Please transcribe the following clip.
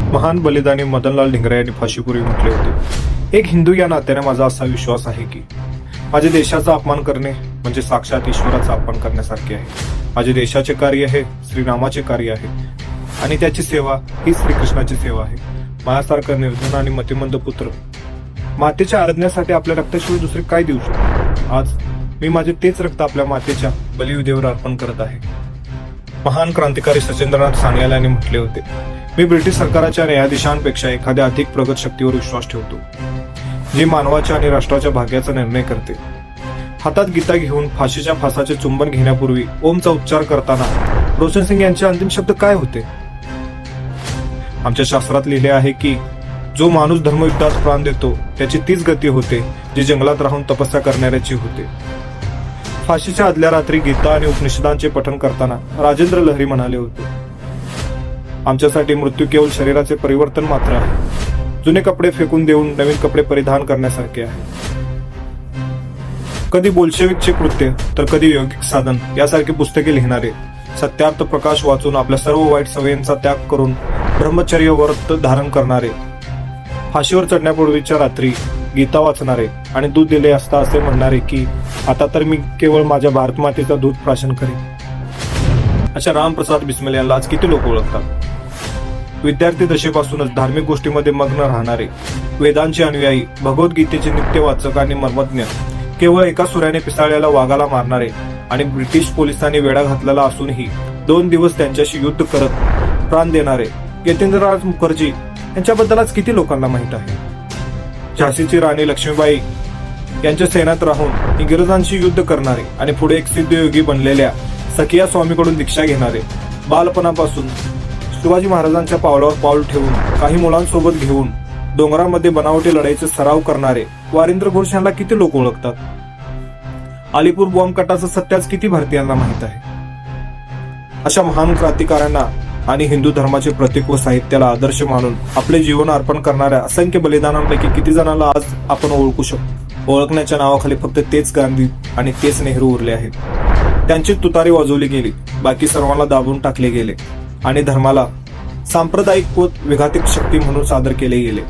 महान बलिदानी मदनलाल धिंगरा यांनी फाशीपूर्वी म्हटले होते, एक हिंदू या नात्याने माझा असा विश्वास आहे की माझ्या देशाचा अपमान करणे म्हणजे साक्षात ईश्वराचा अपमान करण्यासारखे आहे. माझे देशाचे कार्य हे श्रीरामाचे कार्य आहे आणि त्याची सेवा ही श्रीकृष्णाची सेवा आहे. माझ्यासारखा निर्धन आणि मतिमंद पुत्र मातेच्या आराधण्यासाठी आपल्या रक्ताशिवाय दुसरे काय देऊ शकतो. आज मी माझे तेच रक्त आपल्या मातेच्या बलिविधेवर अर्पण करत आहे. महान क्रांतिकारी सचिंद्रनाथ सान्याल यांनी म्हटले होते, मी ब्रिटिश सरकारच्या न्यायाधीशांपेक्षा एखाद्या अधिक प्रगत शक्तीवर विश्वास ठेवतो, जी मानवाच्या आणि राष्ट्राच्या भाग्याचा निर्णय करते. हातात गीता घेऊन फाशीच्या फासाचे चुंबन घेण्यापूर्वी ओमचा उच्चार करताना रोशन सिंग यांचे अंतिम शब्द काय होते. आमच्या शास्त्रात लिहिले आहे की जो माणूस धर्मयुद्धात प्राण देतो त्याची तीच गती होते जी जंगलात राहून तपस्या करणाऱ्याची होते. फाशीच्या आदल्या रात्री गीता आणि उपनिषदांचे पठण करताना राजेंद्र लहरी म्हणाले होते, आमच्यासाठी मृत्यू केवळ शरीराचे परिवर्तन मात्र आहे. जुने कपडे फेकून देऊन नवीन कपडे परिधान करण्यासारखे आहे. कधी बोल्शेविकचे कृत्य तर कधी योगिक साधन यासारखी पुस्तके लिहिणारे, सत्यार्थ प्रकाश वाचून आपल्या सर्व वाईट सवयींचा त्याग करून ब्रह्मचर्य व्रत धारण करणारे, फाशीवर चढण्यापूर्वीच्या रात्री गीता वाचणारे आणि दूध दिले असता असे म्हणणारे की आता तर मी केवळ माझ्या भारत मातेचा दूध प्राशन करेन, अशा रामप्रसाद बिस्मिल यांना आज किती लोक ओळखतात. विद्यार्थी दशेपासूनच धार्मिक गोष्टीमध्ये मग्न राहणारे, वेदांचे अनुयायी, भगवद्गीतेचे नित्य वाचक आणि मर्मज्ञ, केवळ एका सुऱ्याने पिसाळ्याला वाघाला मारणारे आणि ब्रिटिश पोलिसांनी वेढा घातलेला असूनही 2 दिवस त्यांच्याशी युद्ध करत प्राण देणारे यतींद्रनाथ मुखर्जी यांच्याबद्दल आज किती लोकांना माहित आहे. झाशीची राणी लक्ष्मीबाई यांच्या सैन्यात राहून इंग्रजांशी युद्ध करणारे आणि पुढे एक सिद्धयोगी बनलेल्या सखिया स्वामीकडून दीक्षा घेणारे, बालपणापासून शिवाजी महाराजांच्या पावलावर पाऊल ठेवून काही मुलांसोबत घेऊन डोंगरामध्ये बनावटी लढाईचे सराव करणारे वारिंद्र घोष यांना किती लोक ओळखतात. अलीपूर बॉम्ब कटाचं सत्याच किती भारतीयांना माहित आहे. अशा महान क्रांतिकारांना आणि हिंदू धर्माचे प्रतीक व साहित्याला आदर्श मानून आपले जीवन अर्पण करणाऱ्या असंख्य बलिदानांपैकी किती जणांना आज आपण ओळखू शकतो. ओळखण्याच्या नावाखाली फक्त तेच गांधी आणि तेच नेहरू उरले आहेत. त्यांची तुतारी वाजवली गेली, बाकी सर्वांना दाबून टाकले गेले आणि धर्माला सांप्रदायिक व विघातिक शक्ती म्हणून सादर केले गेले.